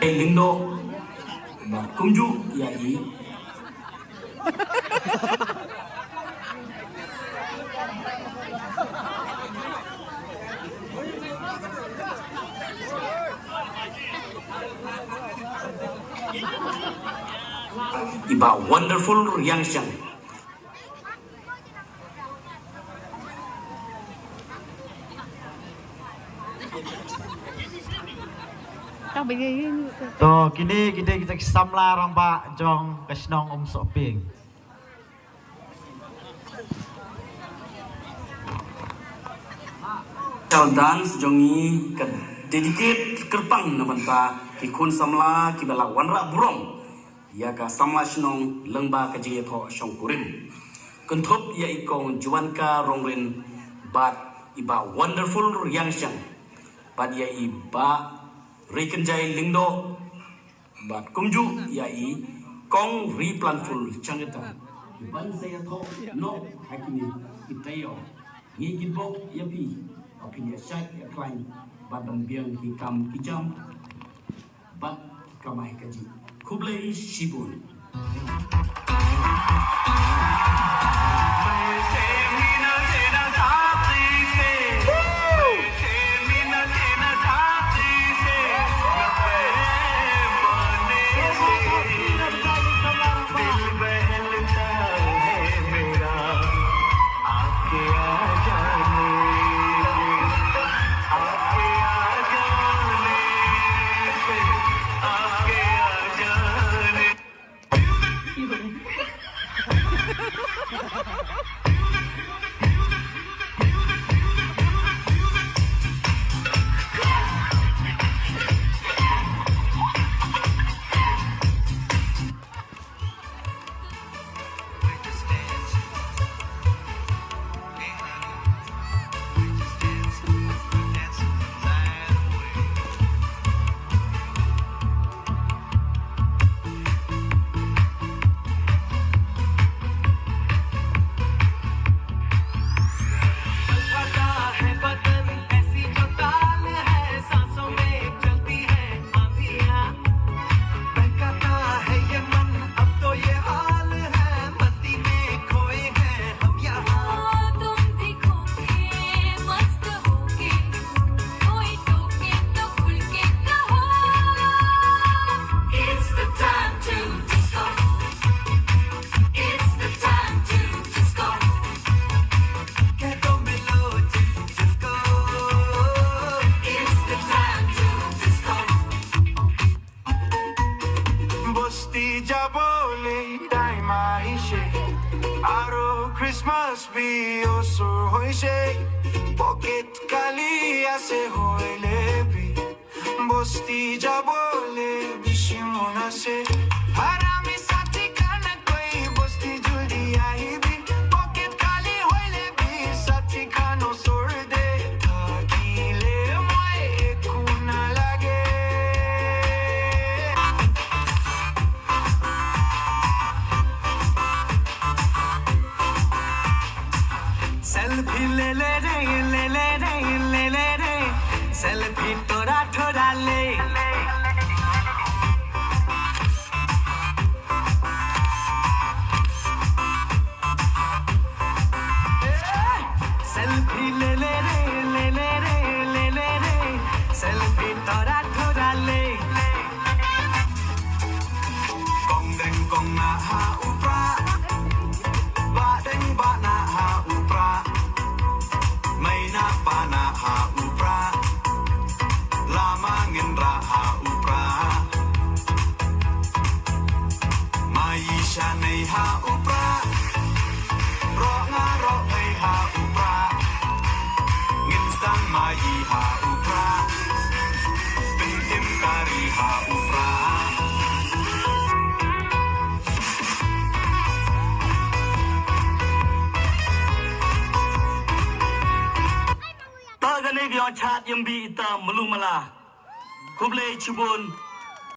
Lindo Kumju Yai Iba wonderful yang siang To kini kita samla orang Pak Jong Kasnong Soping. Dance jongi ke dedicate kerpang nabanta kikun samla kibala wanra burong ya ka samla shnong lengba ka jie tho shongkurin kenthop ya ikong juanka rongrin bat iba wonderful yang siang bat ya iba rekenjai lingdo bat kumju ya i kong replanful changeta ban saya tho no hakini itayo ngi gibok ya pi opinion syak ya klaim badam biang ki kam kijam bat kamai kaji kublai shibun Christmas be so hoise pocket kali ase hoile bi bosti jabole bishimona se harami sati kana koi bosti juldi aahi bi pocket kali hoile bi sati kano sor de thakile moe kuna lage selfie le selfie thoda le selfie le selfie thoda le kong na ha upra ba na ha upra may na pa na ha upra lamangin ra ha upra may siya nay ha upra ro nga ro ay ha upra nginstan may ha upra pintim kari ha upra Tagane gyo chat yambi ita mulumala kuble chubun